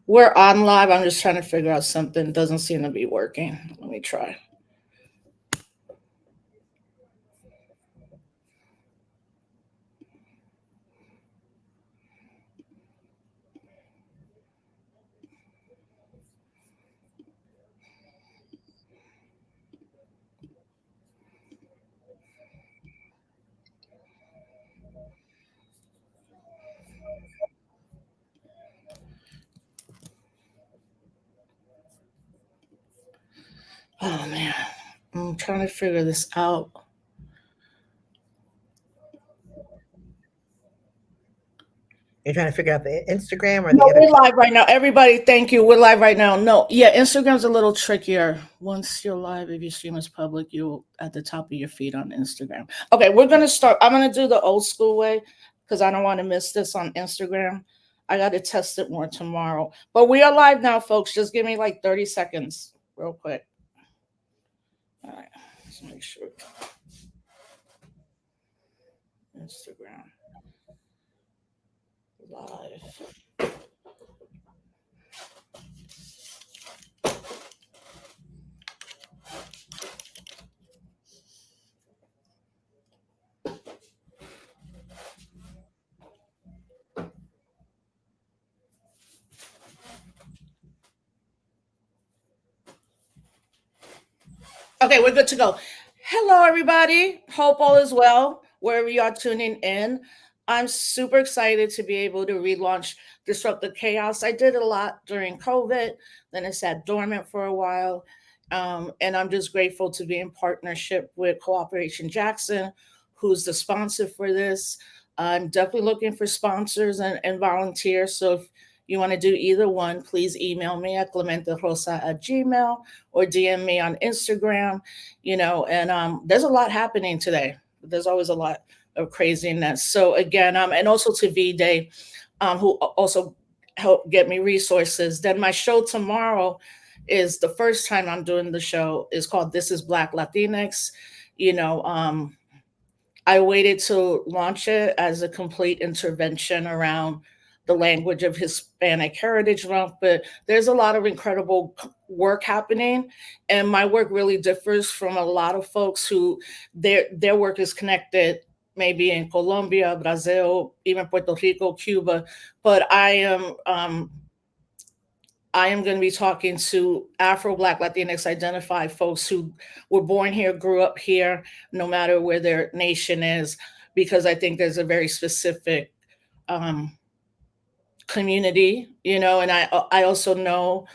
We're on live. I'm just trying to figure out something. Doesn't seem to be working. Let me try. Oh man, I'm trying to figure this out. You're trying to figure out the Instagram or No, the other. we're live right now. Everybody, thank you. We're live right now. No, yeah, Instagram's a little trickier. Once you're live, if you stream as public, you'll at the top of your feed on Instagram. Okay, we're gonna start. I'm gonna do the old school way because I don't want to miss this on Instagram. I got to test it more tomorrow. But we are live now, folks. Just give me like 30 seconds, real quick. All right, let's make sure. Instagram live. Okay, we're good to go. Hello, everybody. Hope all is well wherever you are tuning in. I'm super excited to be able to relaunch Disrupt the Chaos. I did a lot during COVID, then it sat dormant for a while. And I'm just grateful to be in partnership with Cooperation Jackson, who's the sponsor for this. I'm definitely looking for sponsors and volunteers. So if you want to do either one, please email me at clementerosa@gmail or DM me on Instagram, and there's a lot happening today. There's always a lot of craziness. So again, and also to V-Day, who also helped get me resources. Then my show tomorrow is the first time I'm doing the show. Is called This is Black Latinx. You know, I waited to launch it as a complete intervention around the language of Hispanic Heritage Month, but there's a lot of incredible work happening, and my work really differs from a lot of folks who their work is connected maybe in Colombia, Brazil, even Puerto Rico, Cuba, but I am going to be talking to Afro Black Latinx identified folks who were born here, grew up here, no matter where their nation is, because I think there's a very specific um, community, and I also know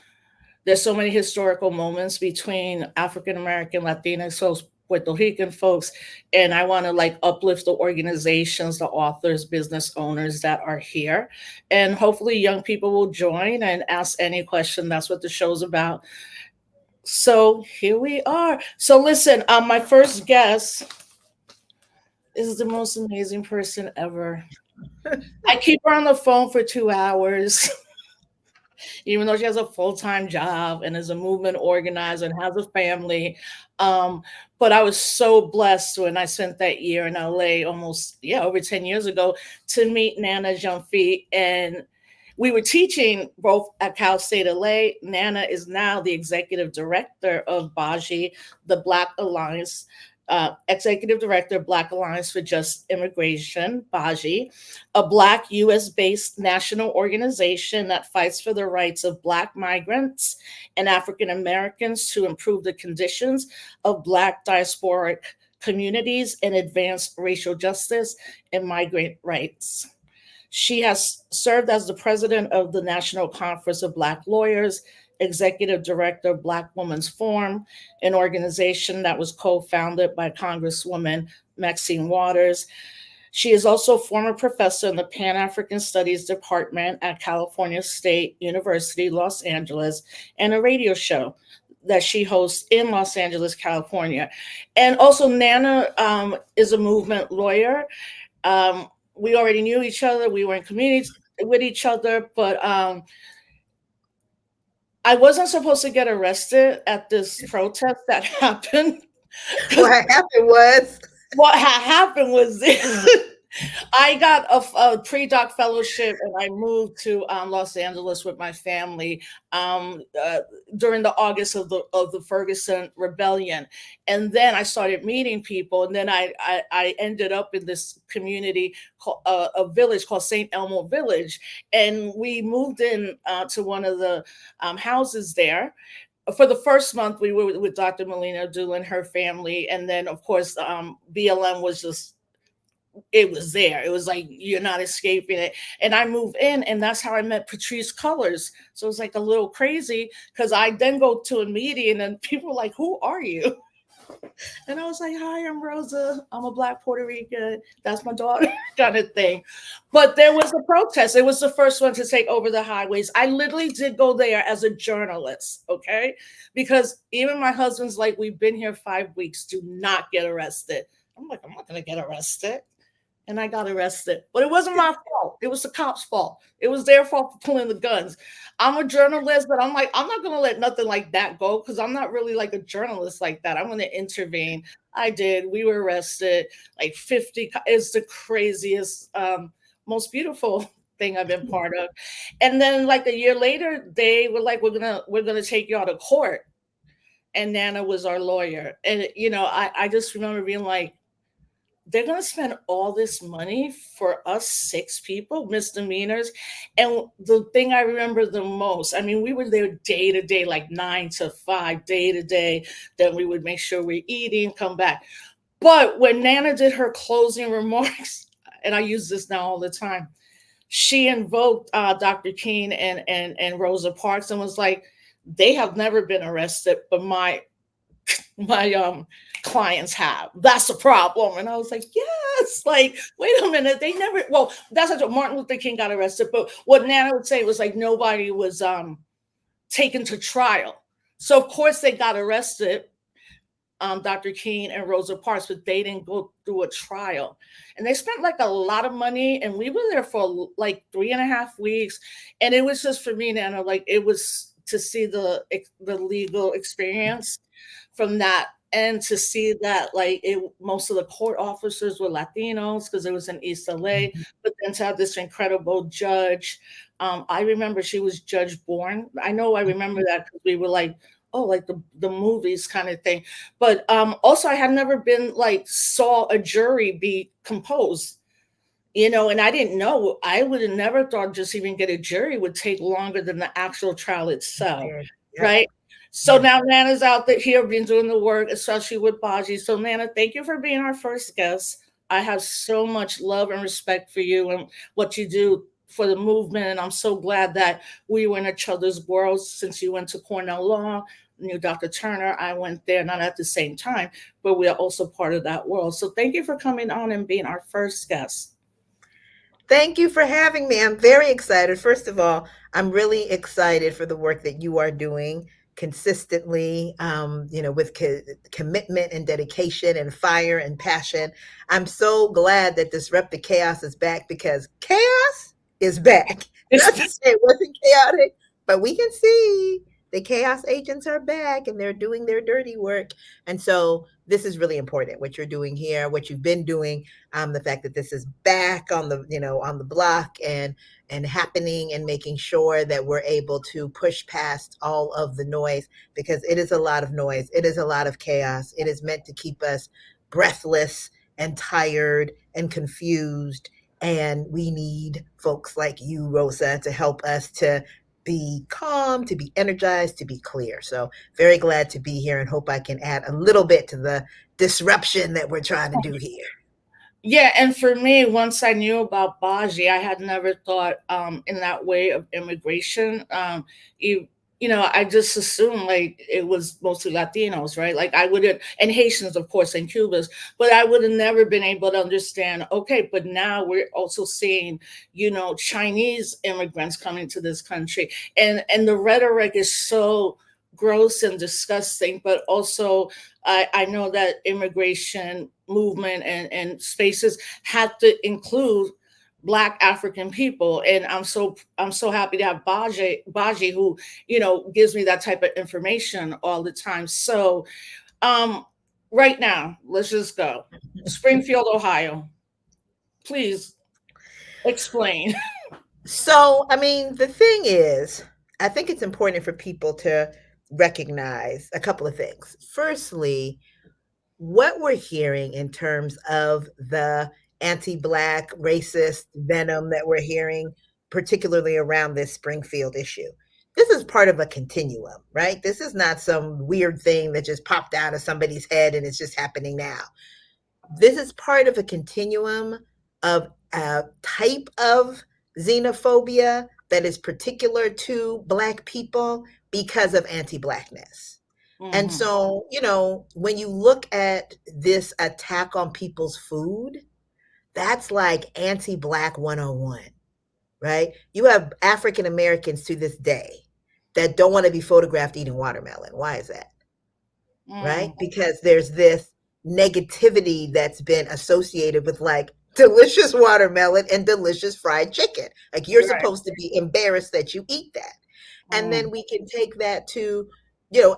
there's so many historical moments between African American, Latinx folks, Puerto Rican folks, and I want to like uplift the organizations, the authors, business owners that are here, and hopefully young people will join and ask any question. That's what the show's about. So here we are. So listen, my first guest is the most amazing person ever. I keep her on the phone for 2 hours. Even though she has a full-time job and is a movement organizer and has a family. Um, but I was so blessed when I spent that year in LA almost, yeah, over 10 years ago to meet Nana Gyamfi. And we were teaching both at Cal State LA. Nana is now the executive director of BAJI, the Black Alliance, executive director, Black Alliance for Just Immigration, BAJI, a Black US based national organization that fights for the rights of Black migrants and African Americans to improve the conditions of Black diasporic communities and advance racial justice and migrant rights. She has served as the president of the National Conference of Black Lawyers, executive director of Black Women's Forum, an organization that was co-founded by Congresswoman Maxine Waters. She is also a former professor in the Pan African Studies Department at California State University, Los Angeles, and a radio show that she hosts in Los Angeles, California. And also, Nana is a movement lawyer. We already knew each other. We were in communities with each other, but I wasn't supposed to get arrested at this protest that happened. What happened was What happened was this. I got a pre-doc fellowship and I moved to Los Angeles with my family during the August of the Ferguson rebellion, and then I started meeting people, and then I ended up in this community called a village called Saint Elmo Village, and we moved in to one of the houses there. For the first month, we were with Dr. Melina Doolin and her family, and then of course BLM was just, it was there. It was like you're not escaping it. And I moved in, and that's how I met Patrice Colors. So it was like a little crazy because I then go to a meeting and people were like, "Who are you?" And I was like, "Hi, I'm Rosa. I'm a Black Puerto Rican. That's my daughter," kind of thing. But there was a protest. It was the first one to take over the highways. I literally did go there as a journalist, okay? Because even my husband's like, "We've been here 5 weeks. Do not get arrested." I'm like, "I'm not going to get arrested." And I got arrested. But it wasn't my fault. It was the cops' fault. It was their fault for pulling the guns. I'm a journalist, but I'm like, I'm not gonna let nothing like that go because I'm not really like a journalist like that. I'm gonna intervene. I did. We were arrested. Like 50 is the craziest, most beautiful thing I've been part of. And then like a year later, they were like, we're gonna take y'all to court. And Nana was our lawyer. And I just remember being like, they're going to spend all this money for us six people, misdemeanors. And the thing I remember the most, I mean, we were there day to day, like 9 to 5, day to day. Then we would make sure we're eating, come back. But when Nana did her closing remarks, and I use this now all the time, she invoked Dr. King and Rosa Parks and was like, they have never been arrested, but my clients have. That's a problem. And I was like, yes, like, wait a minute. They never, well, that's what Martin Luther King got arrested. But what Nana would say was like nobody was taken to trial. So of course they got arrested, Dr. King and Rosa Parks, but they didn't go through a trial. And they spent like a lot of money, and we were there for like 3.5 weeks. And it was just for me, Nana, like it was to see the legal experience from that, and to see that like most of the court officers were Latinos because it was in East LA, Mhm. but then to have this incredible judge. I remember she was Judge Bourne. I remember that because we were like, oh, like the movies kind of thing. But also I had never been like saw a jury be composed, and I didn't know. I would have never thought just even get a jury would take longer than the actual trial itself, Did. Yep. right? So Yeah. now Nana's out there here been doing the work, especially with BAJI. So Nana, thank you for being our first guest. I have so much love and respect for you and what you do for the movement. And I'm so glad that we were in each other's worlds since you went to Cornell Law, knew Dr. Turner. I went there, not at the same time, but we are also part of that world. So thank you for coming on and being our first guest. Thank you for having me. I'm very excited. First of all, I'm really excited for the work that you are doing consistently, with commitment and dedication and fire and passion. I'm so glad that Disrupt the Chaos is back because chaos is back. It's Not to say it wasn't chaotic, but we can see the chaos agents are back and they're doing their dirty work. And so this is really important, what you're doing here, what you've been doing, the fact that this is back on the block and happening, and making sure that we're able to push past all of the noise, because it is a lot of noise, it is a lot of chaos, it is meant to keep us breathless and tired and confused, and we need folks like you, Rosa, to help us to be calm, to be energized, to be clear. So very glad to be here and hope I can add a little bit to the disruption that we're trying to do here. Yeah, and for me, once I knew about Baji, I had never thought in that way of immigration. You, I just assumed like it was mostly Latinos, right? Like I wouldn't, and Haitians, of course, and Cubans, but I would have never been able to understand. Okay, but now we're also seeing, Chinese immigrants coming to this country, and the rhetoric is so gross and disgusting, but also I know that immigration movement and spaces had to include Black African people, and I'm so happy to have Baji who gives me that type of information all the time. So um, right now, let's just go Springfield, Ohio. Please explain. So, I mean, the thing is, I think it's important for people to recognize a couple of things. Firstly, what we're hearing in terms of the anti-Black racist venom that we're hearing, particularly around this Springfield issue. This is part of a continuum, right? This is not some weird thing that just popped out of somebody's head and it's just happening now. This is part of a continuum of a type of xenophobia that is particular to Black people because of anti Blackness. And Hmm. so, when you look at this attack on people's food, that's like anti Black 101, right? You have African Americans to this day that don't want to be photographed eating watermelon. Why is that? Right? Mm, Because there's this negativity that's been associated with like delicious watermelon and delicious fried chicken. Like you're right. supposed to be embarrassed that you eat that. And Mm, then we can take that to,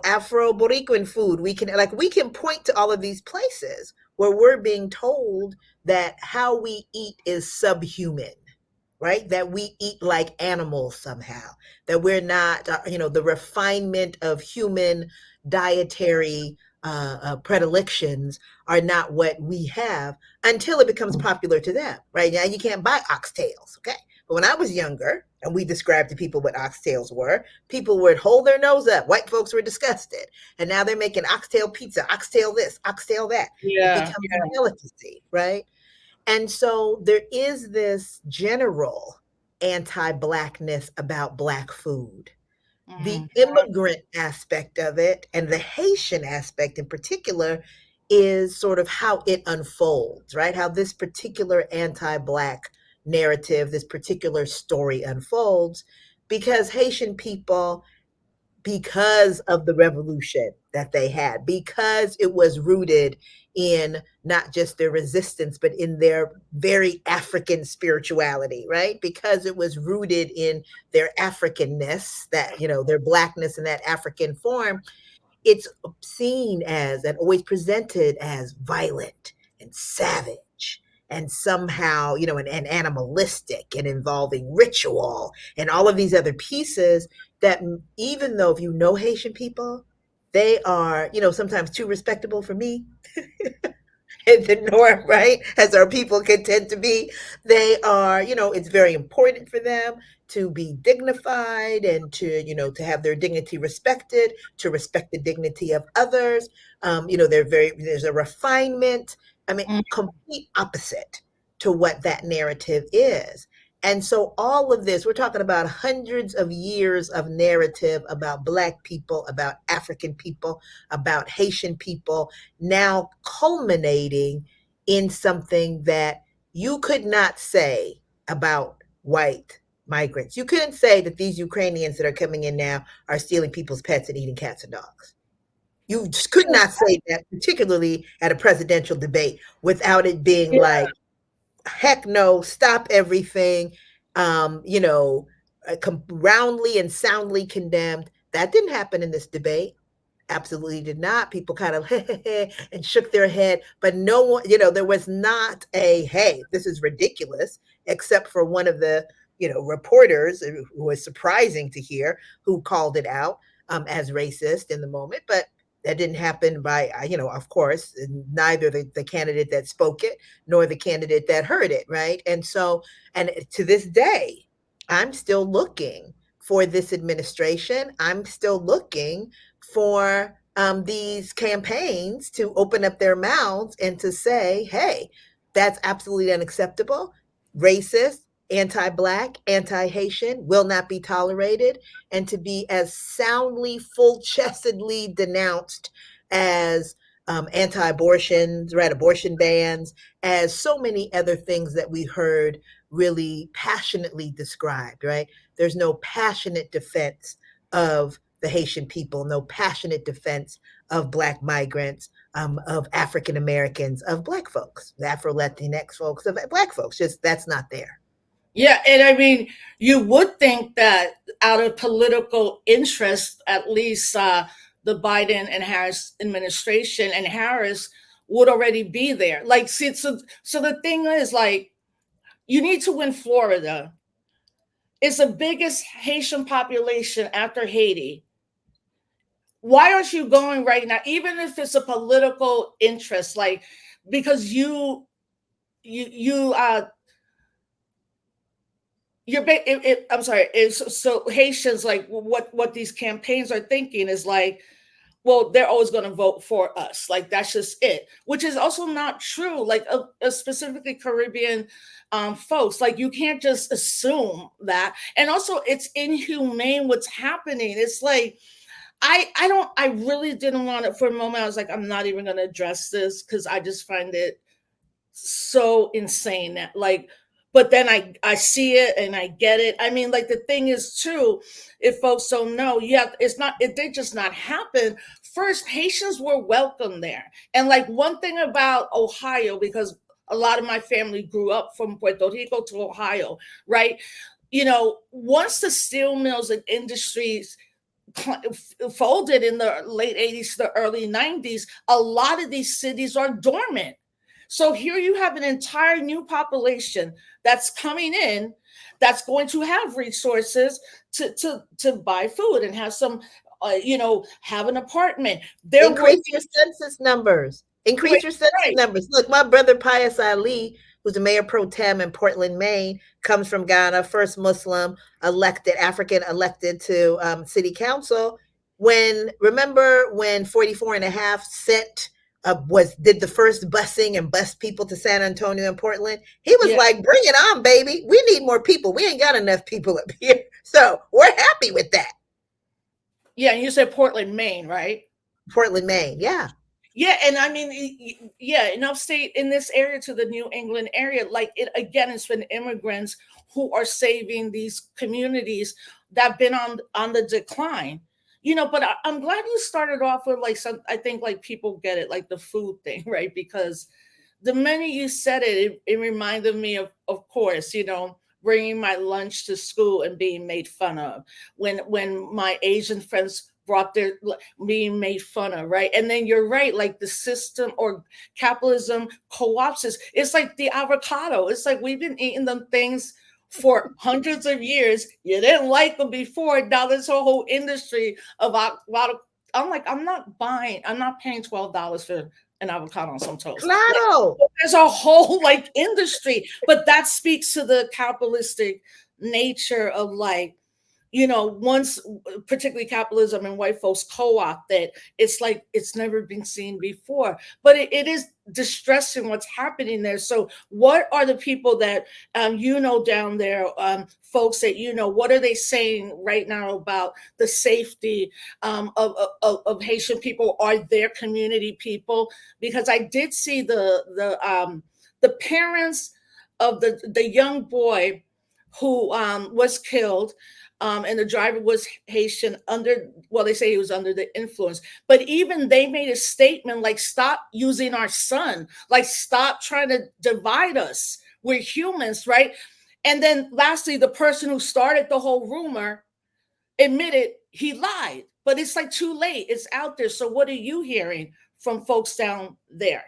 Afro Boricuan food. We can point to all of these places where we're being told that how we eat is subhuman, right? That we eat like animals somehow, that we're not, the refinement of human dietary predilections are not what we have until it becomes popular to them, right? Now you can't buy oxtails, okay? But when I was younger and we described to people what oxtails were, people would hold their nose up. White folks were disgusted. And now they're making oxtail pizza, oxtail this, oxtail that. It yeah. becomes a delicacy, right? And so there is this general anti Blackness about Black food. The Mm, immigrant aspect of it and the Haitian aspect in particular is sort of how it unfolds, right? How this particular anti Black narrative, this particular story unfolds, because Haitian people, because of the revolution that they had, because it was rooted in not just their resistance, but in their very African spirituality, right? Because it was rooted in their Africanness, that, their Blackness in that African form, it's seen as and always presented as violent and savage and somehow, and animalistic and involving ritual and all of these other pieces that, even though if you know Haitian people, they are, sometimes too respectable for me in the norm, right? As our people can tend to be. They are, it's very important for them to be dignified and to, to have their dignity respected, to respect the dignity of others. There's a refinement. I mean, mm, complete opposite to what that narrative is. And so all of this, we're talking about hundreds of years of narrative about Black people, about African people, about Haitian people, now culminating in something that you could not say about white migrants. You couldn't say that these Ukrainians that are coming in now are stealing people's pets and eating cats and dogs. You just could not say that, particularly at a presidential debate, without it being yeah. like, heck no, stop everything, roundly and soundly condemned. That didn't happen in this debate. Absolutely did not. People kind of and shook their head, but no one, there was not a, hey, this is ridiculous, except for one of the, reporters who was surprising to hear, who called it out as racist in the moment. But that didn't happen by, of course, neither the candidate that spoke it nor the candidate that heard it, right? And so, and to this day, I'm still looking for this administration. I'm still looking for these campaigns to open up their mouths and to say, hey, that's absolutely unacceptable. Racist, anti Black, anti Haitian will not be tolerated, and to be as soundly, full chestedly denounced as anti abortions, right? Abortion bans, as so many other things that we heard really passionately described, right? There's no passionate defense of the Haitian people, no passionate defense of Black migrants, of African Americans, of Black folks, the Afro Latinx folks, of Black folks. Just that's not there. Yeah, and I mean, you would think that out of political interest, at least the Biden and Harris administration and Harris would already be there. Like, see, so the thing is, like, You need to win Florida. It's the biggest Haitian population after Haiti. Why aren't you going right now? Even if it's a political interest, like because you I'm sorry. It's so Haitians like what these campaigns are thinking is like, well, they're always going to vote for us. Like that's just it, which is also not true. Like specifically Caribbean folks, like you can't just assume that. And also, it's inhumane what's happening. It's like I really didn't want it for a moment. I was like, I'm not even going to address this because I just find it so insane that like but then I see it and I get it. I mean, like the thing is too, if folks don't know, yeah, it's not it did just not happen. First, Haitians were welcome there. And like one thing about Ohio, because a lot of my family grew up from Puerto Rico to Ohio, right? You know, once the steel mills and industries folded in the late 80s to the early 90s, a lot of these cities are dormant. So here you have an entire new population that's coming in that's going to have resources to buy food and have some have an apartment. They're Increase working your census numbers. Increase right, your census right. numbers. Look, my brother Pius Ali, who's the mayor pro tem in Portland, Maine, comes from Ghana, first Muslim elected, African elected to city council. Remember when 44 and a half cent did the first busing and bus people to San Antonio and Portland? He was Yeah, like, bring it on, baby. We need more people. We ain't got enough people up here. So we're happy with that. yeah. And you said Portland, Maine, right? Portland, Maine. Yeah. Yeah, and I mean, yeah, in upstate in this area to the New England area, like it again, it's been immigrants who are saving these communities that've been on the decline. You know, but I'm glad you started off with like some. I think like people get it, like the food thing, right? Because the minute you said it reminded me of course, bringing my lunch to school and being made fun of when my Asian friends brought their being made fun of, right? And then you're right, like the system or capitalism co-ops us. It's like the avocado. It's like we've been eating them things for hundreds of years. You didn't like them before. Now there's a whole industry of avocado. I'm like, I'm not paying $12 for an avocado on some toast. Like, Claro. there's a whole like industry, but that speaks to the capitalistic nature of like, once particularly capitalism and white folks co-opt that, it's like it's never been seen before. But it is distressing what's happening there. So what are the people that down there, folks that what are they saying right now about the safety of Haitian people? Are their community people? Because I did see the parents of the young boy who was killed, and the driver was Haitian well, they say he was under the influence. But even they made a statement like, stop using our son, like, stop trying to divide us. We're humans, right? And then lastly, the person who started the whole rumor admitted he lied. But it's like too late. It's out there. So what are you hearing from folks down there?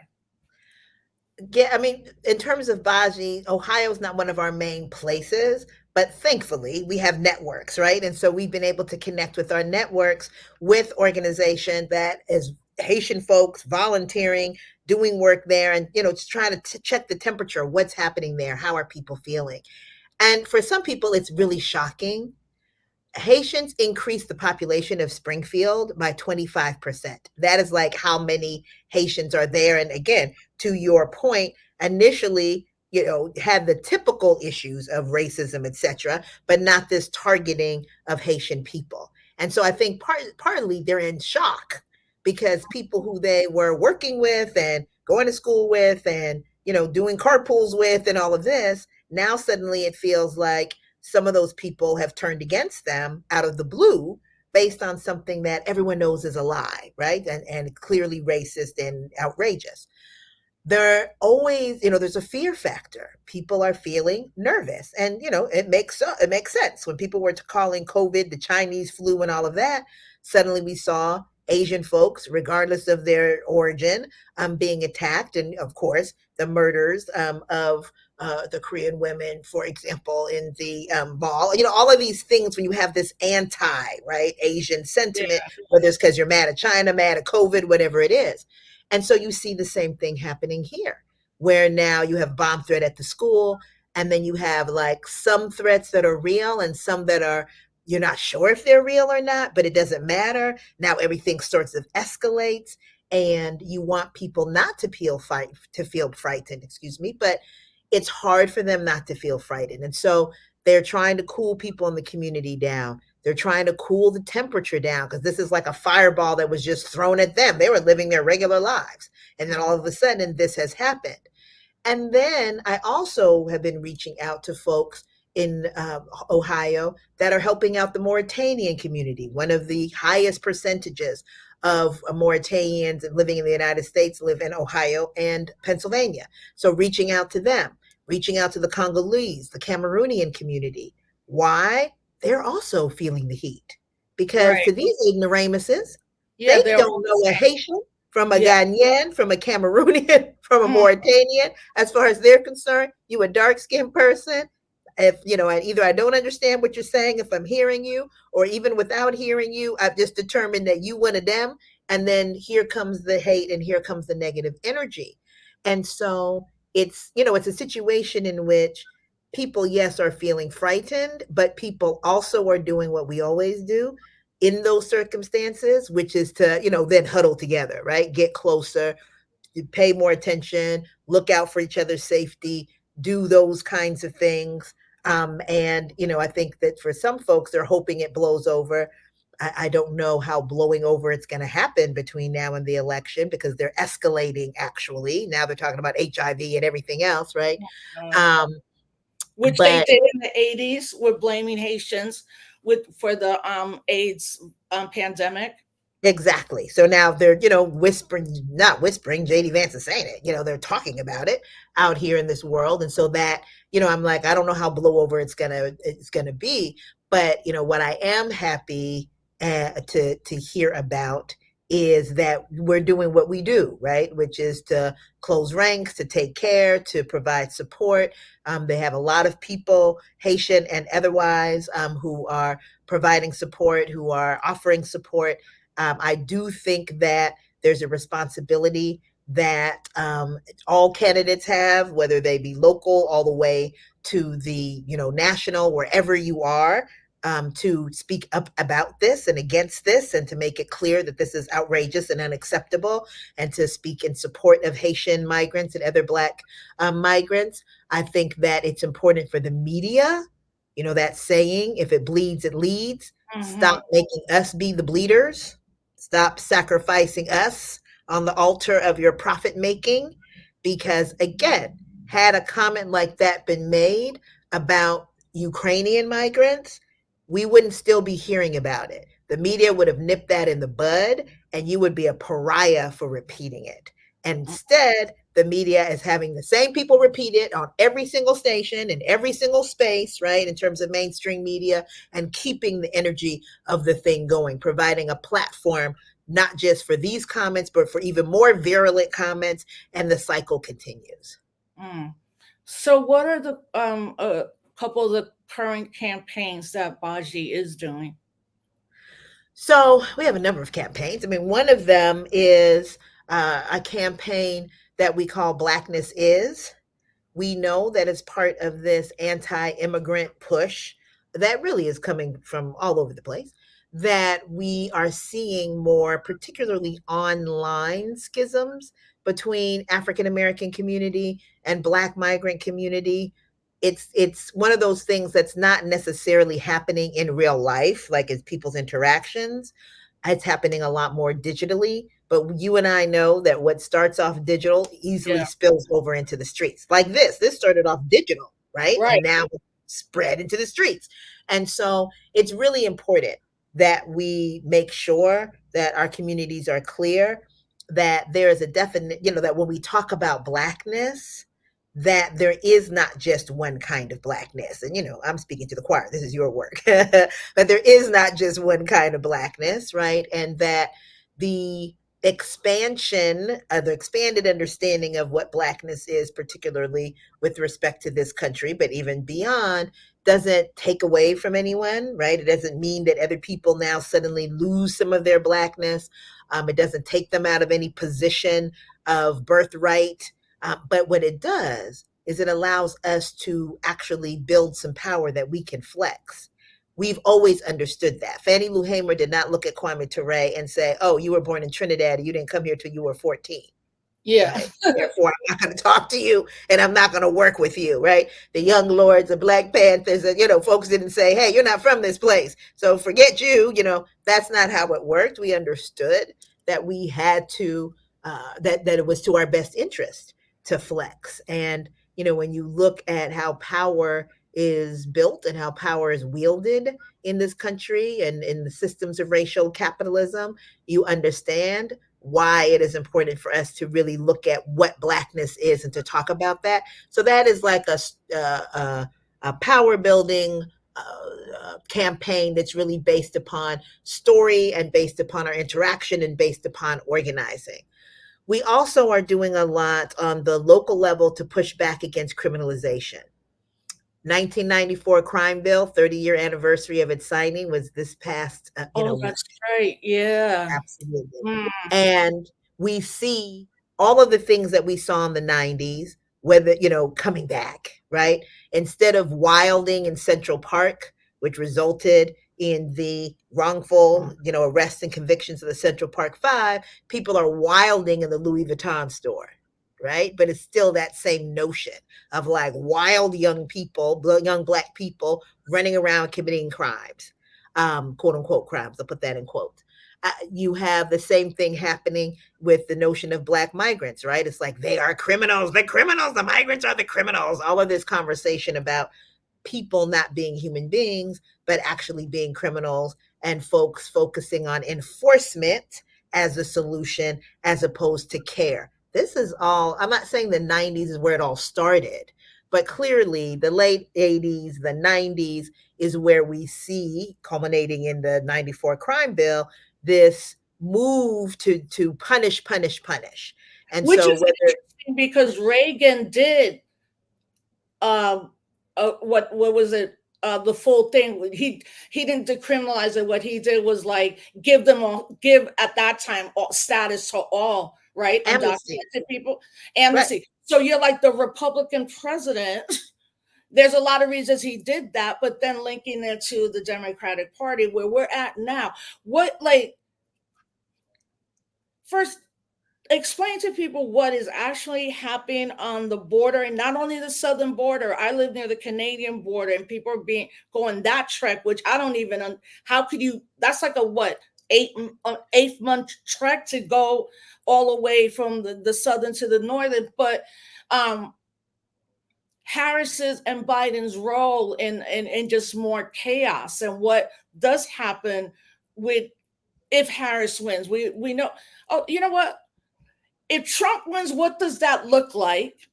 Yeah, I mean, in terms of BAJI, Ohio is not one of our main places, but thankfully we have networks, right? And so we've been able to connect with our networks with organization that is Haitian folks volunteering, doing work there, and just trying to check the temperature, what's happening there, how are people feeling? And for some people, it's really shocking. Haitians increased the population of Springfield by 25%. That is like how many Haitians are there. And again, to your point, initially, had the typical issues of racism, etc., but not this targeting of Haitian people. And so I think partly they're in shock because people who they were working with and going to school with and doing carpools with and all of this, now suddenly it feels like some of those people have turned against them out of the blue based on something that everyone knows is a lie, right? And clearly racist and outrageous. There always, there's a fear factor. People are feeling nervous. And, it makes sense. When people were calling COVID the Chinese flu and all of that, suddenly we saw Asian folks, regardless of their origin, being attacked, and of course the murders of the Korean women, for example, in the mall. You know, all of these things when you have this anti, right, Asian sentiment, Yeah. whether it's because you're mad at China, mad at COVID, whatever it is. And so you see the same thing happening here, where now you have bomb threat at the school, and then you have like some threats that are real and some that are you're not sure if they're real or not, but it doesn't matter. Now everything sorts of escalates, and you want people not to feel frightened, excuse me, but it's hard for them not to feel frightened. And so they're trying to cool people in the community down. They're trying to cool the temperature down because this is like a fireball that was just thrown at them. They were living their regular lives. And then all of a sudden, this has happened. And then I also have been reaching out to folks in Ohio that are helping out the Mauritanian community. One of the highest percentages of Mauritanians living in the United States live in Ohio and Pennsylvania. So reaching out to them, reaching out to the Congolese, the Cameroonian community. Why? They're also feeling the heat because Right. to these ignoramuses, Yeah, they they're don't know a Haitian from a yeah. Ghanaian, from a Cameroonian, from a Mm, Mauritanian. As far as they're concerned, you a dark skinned person. If you know, either I don't understand what you're saying if I'm hearing you, or even without hearing you, I've just determined that you one of them. And then here comes the hate and here comes the negative energy. And so it's a situation in which people, yes, are feeling frightened, but people also are doing what we always do in those circumstances, which is to, then huddle together, right? Get closer, pay more attention, look out for each other's safety, do those kinds of things. And, I think that for some folks, they're hoping it blows over. I don't know how blowing over it's going to happen between now and the election because they're escalating actually. Now they're talking about HIV and everything else, right? mm. Um, Which they but did in the 80s. We're blaming Haitians for the AIDS pandemic. Exactly. So now they're, whispering, not whispering, JD Vance is saying it, they're talking about it out here in this world. And so that, I'm like, I don't know how blowover it's gonna be. But what I am happy to hear about is that we're doing what we do, right? Which is to close ranks, to take care, to provide support. They have a lot of people, Haitian and otherwise, who are providing support, who are offering support. I do think that there's a responsibility that all candidates have, whether they be local all the way to the national, wherever you are, to speak up about this and against this, and to make it clear that this is outrageous and unacceptable, and to speak in support of Haitian migrants and other Black migrants. I think that it's important for the media. That saying, if it bleeds, it leads. Hmm. Stop making us be the bleeders. Stop sacrificing us on the altar of your profit making. Because again, had a comment like that been made about Ukrainian migrants, we wouldn't still be hearing about it. The media would have nipped that in the bud, and you would be a pariah for repeating it. And instead, the media is having the same people repeat it on every single station in every single space, right? In terms of mainstream media, and keeping the energy of the thing going, providing a platform not just for these comments, but for even more virulent comments, and the cycle continues. Mm. So, what are the a couple of the current campaigns that Baji is doing? So we have a number of campaigns. I mean, one of them is a campaign that we call Blackness Is. We know that as part of this anti-immigrant push that really is coming from all over the place, that we are seeing more, particularly online schisms between African American community and Black migrant community. It's one of those things that's not necessarily happening in real life, like as people's interactions. It's happening a lot more digitally, but you and I know that what starts off digital easily Yeah. spills over into the streets. Like this started off digital, right? Right. And now it's spread into the streets. And so it's really important that we make sure that our communities are clear, that there is a definite, that when we talk about Blackness, that there is not just one kind of Blackness. And, I'm speaking to the choir, this is your work, but there is not just one kind of Blackness, right? And that the expansion, the expanded understanding of what Blackness is, particularly with respect to this country, but even beyond, doesn't take away from anyone, right? It doesn't mean that other people now suddenly lose some of their Blackness. It doesn't take them out of any position of birthright. But what it does is it allows us to actually build some power that we can flex. We've always understood that. Fannie Lou Hamer did not look at Kwame Ture and say, "Oh, you were born in Trinidad and you didn't come here till you were 14." Yeah. Right? Therefore, I'm not going to talk to you and I'm not going to work with you, right? The Young Lords, the Black Panthers, and, folks didn't say, "Hey, you're not from this place, so forget you." That's not how it worked. We understood that we had to, that it was to our best interest to flex. And, when you look at how power is built and how power is wielded in this country and in the systems of racial capitalism, you understand why it is important for us to really look at what Blackness is and to talk about that. So that is like a power building campaign that's really based upon story and based upon our interaction and based upon organizing. We also are doing a lot on the local level to push back against criminalization. 1994 crime bill, 30-year anniversary of its signing was this past Oh, week. that's right. Yeah. Absolutely. Mm. And we see all of the things that we saw in the 90s, whether, coming back, right? Instead of wilding in Central Park, which resulted in the wrongful, arrests and convictions of the Central Park Five, people are wilding in the Louis Vuitton store, right? But it's still that same notion of like wild young people, young Black people running around committing crimes, quote unquote crimes. I'll put that in quotes. You have the same thing happening with the notion of Black migrants, right? It's like they are criminals, the migrants are the criminals. All of this conversation about people not being human beings, but actually being criminals, and folks focusing on enforcement as a solution as opposed to care. This is all, I'm not saying the 90s is where it all started, but clearly the late 80s, the 90s is where we see, culminating in the 94 crime bill, this move to punish, punish, punish. And Which so is whether interesting because Reagan did um what was it, the full thing. He didn't decriminalize it. What he did was like give at that time status to all, right, amnesty, undocumented people, right? amnesty. So you're like the Republican president. There's a lot of reasons he did that, but then linking it to the Democratic Party where we're at now. What, like, first explain to people what is actually happening on the border, and not only the southern border. I live near the Canadian border and people are being going that trek, which I don't even, how could you, that's like a what, 8 month trek to go all the way from the southern to the northern. But um Harris's and Biden's role in just more chaos, and what does happen with, if Harris wins, we know. Oh, you know what, if Trump wins, what does that look like?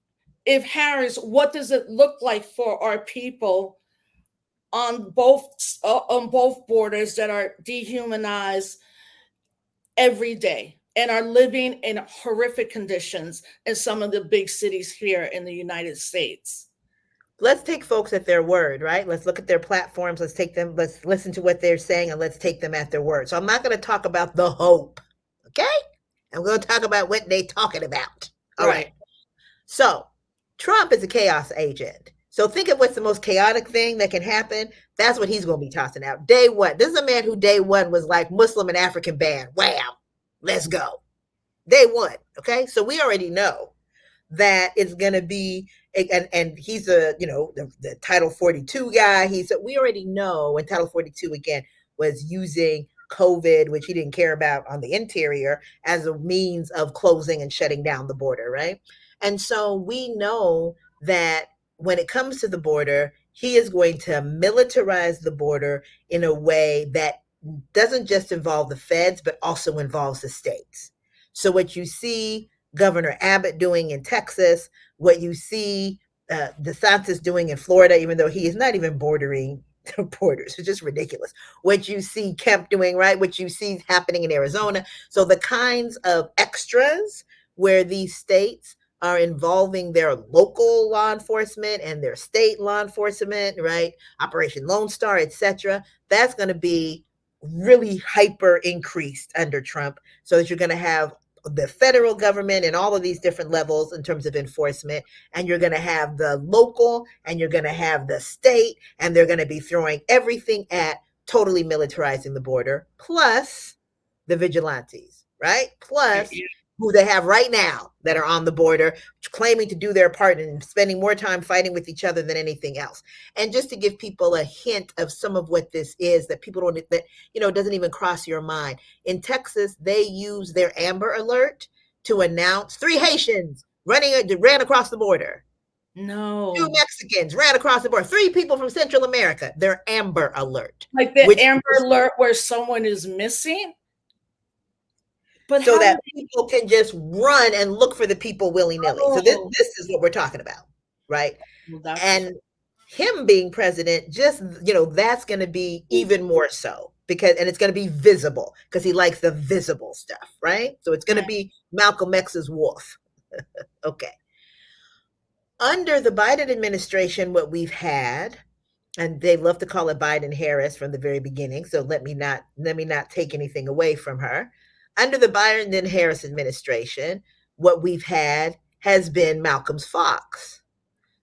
If Harris, what does it look like for our people on both borders that are dehumanized every day and are living in horrific conditions in some of the big cities here in the United States? Let's take folks at their word, right? Let's look at their platforms. Let's listen to what they're saying and let's take them at their word. So I'm not going to talk about the hope, okay? I'm going to talk about what they're talking about. All right. Right. So Trump is a chaos agent. So think of what's the most chaotic thing that can happen. That's what he's going to be tossing out. Day one. This is a man who day one was like Muslim and African ban. Wham, let's go. Day one. Okay. So we already know that it's going to be, and he's the Title 42 guy. We already know when Title 42 again was using COVID, which he didn't care about on the interior, as a means of closing and shutting down the border, right? And so we know that when it comes to the border, he is going to militarize the border in a way that doesn't just involve the feds, but also involves the states. So what you see Governor Abbott doing in Texas, what you see DeSantis doing in Florida, even though he is not even bordering borders. It's just ridiculous. What you see Kemp doing, right? What you see happening in Arizona. So the kinds of extras where these states are involving their local law enforcement and their state law enforcement, right? Operation Lone Star, etc. That's going to be really hyper increased under Trump, so that you're going to have the federal government and all of these different levels in terms of enforcement, and you're going to have the local, and you're going to have the state, and they're going to be throwing everything at totally militarizing the border, plus the vigilantes, right? Plus who they have right now that are on the border claiming to do their part and spending more time fighting with each other than anything else. And just to give people a hint of some of what this is, that people don't, that, doesn't even cross your mind. In Texas, they use their Amber Alert to announce 3 Haitians ran across the border. 2 No. Mexicans ran across the border. 3 people from Central America. Their Amber Alert. Like the Amber Alert where someone is missing? But so that people can just run and look for the people willy-nilly. So this is what we're talking about, right? Well, and him being president, just, that's going to be even more so, because, and it's going to be visible because he likes the visible stuff, right? So it's going to be Malcolm X's wolf. Okay. Under the Biden administration, what we've had, and they love to call it Biden Harris from the very beginning, so let me not take anything away from her. Under the Biden and Harris administration, what we've had has been Malcolm's fox.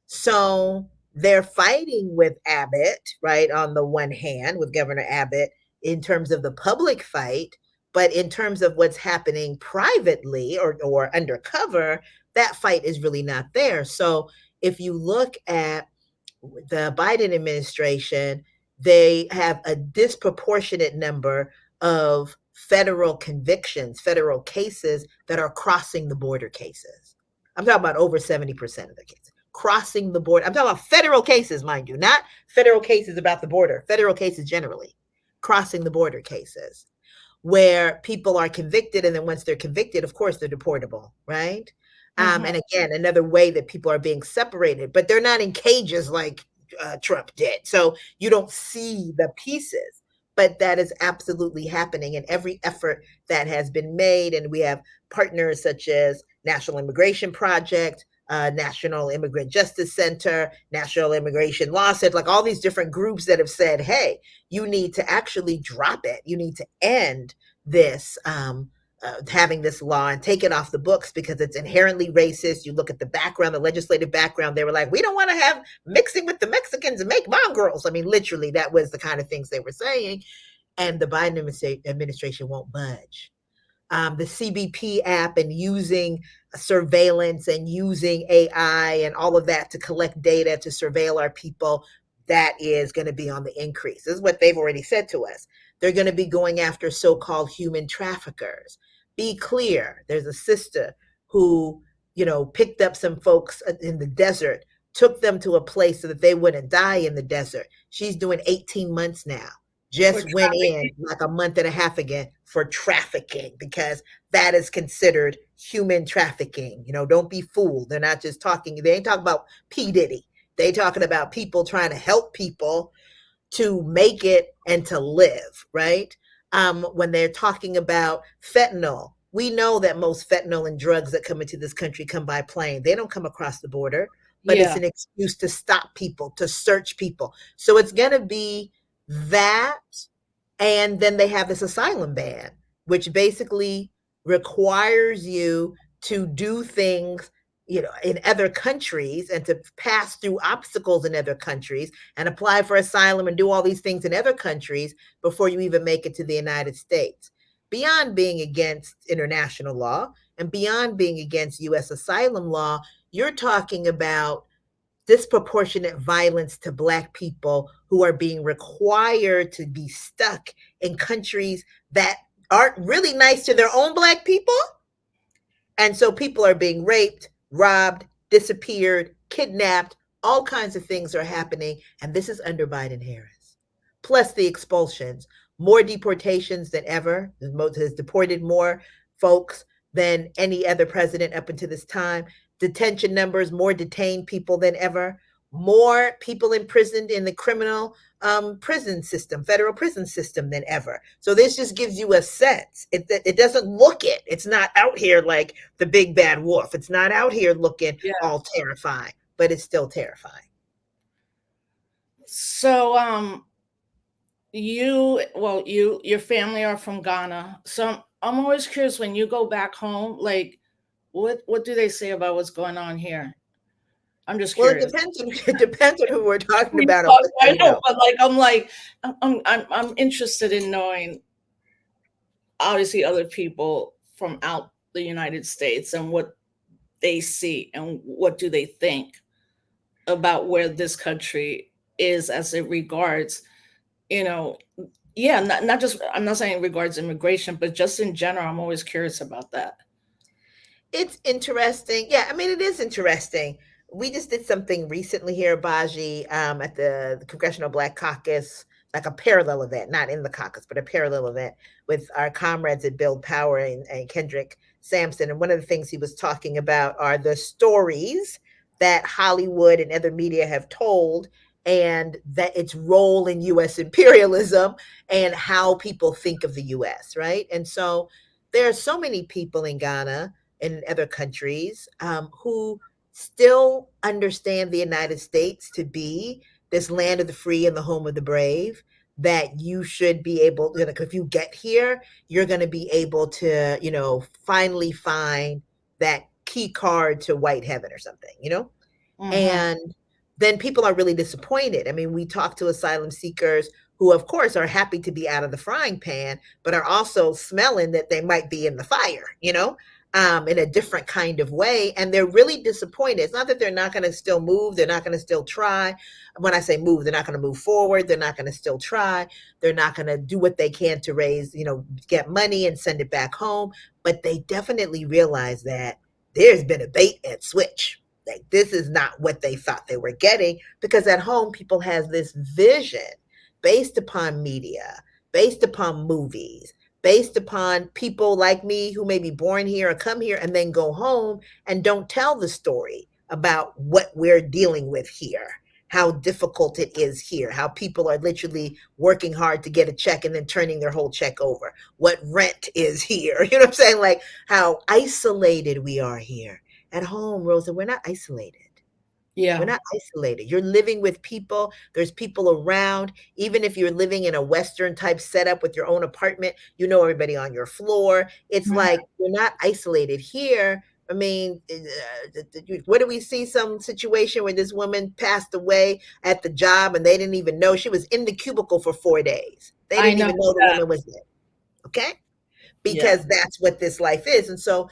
So they're fighting with Abbott, right, on the one hand, with Governor Abbott in terms of the public fight, but in terms of what's happening privately or undercover, that fight is really not there. So if you look at the Biden administration, they have a disproportionate number of federal convictions, federal cases that are crossing the border cases. I'm talking about over 70% of the cases. Crossing the border. I'm talking about federal cases, mind you, not federal cases about the border, federal cases generally. Crossing the border cases where people are convicted, and then once they're convicted, of course, they're deportable, right? And again, another way that people are being separated, but they're not in cages like Trump did. So you don't see the pieces, but that is absolutely happening in every effort that has been made. And we have partners such as National Immigration Project, National Immigrant Justice Center, National Immigration Law Center, like all these different groups that have said, hey, you need to actually drop it. You need to end this, having this law and take it off the books because it's inherently racist. You look at the background, the legislative background, they were like, we don't want to have mixing with the Mexicans and make mongrels. I mean, literally, that was the kind of things they were saying. And the Biden administration won't budge. The CBP app and using surveillance and using AI and all of that to collect data to surveil our people, that is going to be on the increase. This is what they've already said to us. They're going to be going after so-called human traffickers. Be clear, there's a sister who, picked up some folks in the desert, took them to a place so that they wouldn't die in the desert. She's doing 18 months now. Just went in like a month and a half again for trafficking, because that is considered human trafficking. Don't be fooled. They're not just talking, they ain't talking about P. Diddy. They talking about people trying to help people to make it and to live, right? When they're talking about fentanyl, we know that most fentanyl and drugs that come into this country come by plane. They don't come across the border, but it's an excuse to stop people, to search people. So it's going to be that. And then they have this asylum ban, which basically requires you to do things, in other countries, and to pass through obstacles in other countries and apply for asylum and do all these things in other countries before you even make it to the United States. Beyond being against international law and beyond being against U.S. asylum law, you're talking about disproportionate violence to Black people who are being required to be stuck in countries that aren't really nice to their own Black people. And so people are being raped, robbed, disappeared, kidnapped. All kinds of things are happening. And this is under Biden Harris. Plus the expulsions, more deportations than ever. Has deported more folks than any other president up until this time. Detention numbers, more detained people than ever. more people imprisoned in the criminal prison system, federal prison system than ever. So this just gives you a sense. It doesn't look it. It's not out here like the big bad wolf. It's not out here looking Yeah. all terrifying, but it's still terrifying. So, your family are from Ghana. So I'm always curious when you go back home, like, what do they say about what's going on here? I'm just Well, it curious. depends on it depends on who we're talking We about and talk- what I they know, know. but I'm interested in knowing, obviously, other people from out the United States and what they see and what do they think about where this country is as it regards, you know, yeah, not just, I'm not saying regards immigration, but just in general. I'm always curious about that. It's interesting. Yeah, I mean, it is interesting. We just did something recently here, Baji, at the Congressional Black Caucus, like a parallel event, not in the caucus, but a parallel event with our comrades at Build Power and Kendrick Sampson. And one of the things he was talking about are the stories that Hollywood and other media have told, and that its role in US imperialism and how people think of the US, right? And so there are so many people in Ghana in other countries who still understand the United States to be this land of the free and the home of the brave. That you should be able, like, if you get here, you're going to be able to, finally find that key card to white heaven or something, Hmm. and then people are really disappointed. I mean, we talk to asylum seekers who, of course, are happy to be out of the frying pan, but are also smelling that they might be in the fire, in a different kind of way. And they're really disappointed. It's not that they're not going to still move, they're not going to still try. When I say move, they're not going to move forward, they're not going to still try, they're not going to do what they can to raise, get money and send it back home. But they definitely realize that there's been a bait and switch. Like, this is not what they thought they were getting, because at home people has this vision based upon media, based upon movies, based upon people like me who may be born here or come here and then go home and don't tell the story about what we're dealing with here, how difficult it is here, how people are literally working hard to get a check and then turning their whole check over, what rent is here. You know what I'm saying? Like, how isolated we are here. At home, Rosa, we're not isolated. We're Yeah. not isolated. You're living with people. There's people around. Even if you're living in a Western type setup with your own apartment, you know everybody on your floor. It's Mhm. like you're not isolated here. I mean, what do we see? Some situation where this woman passed away at the job and they didn't even know she was in the cubicle for 4 days. They I didn't know even know the that. woman was there. Okay, Yeah. because that's what this life is. And so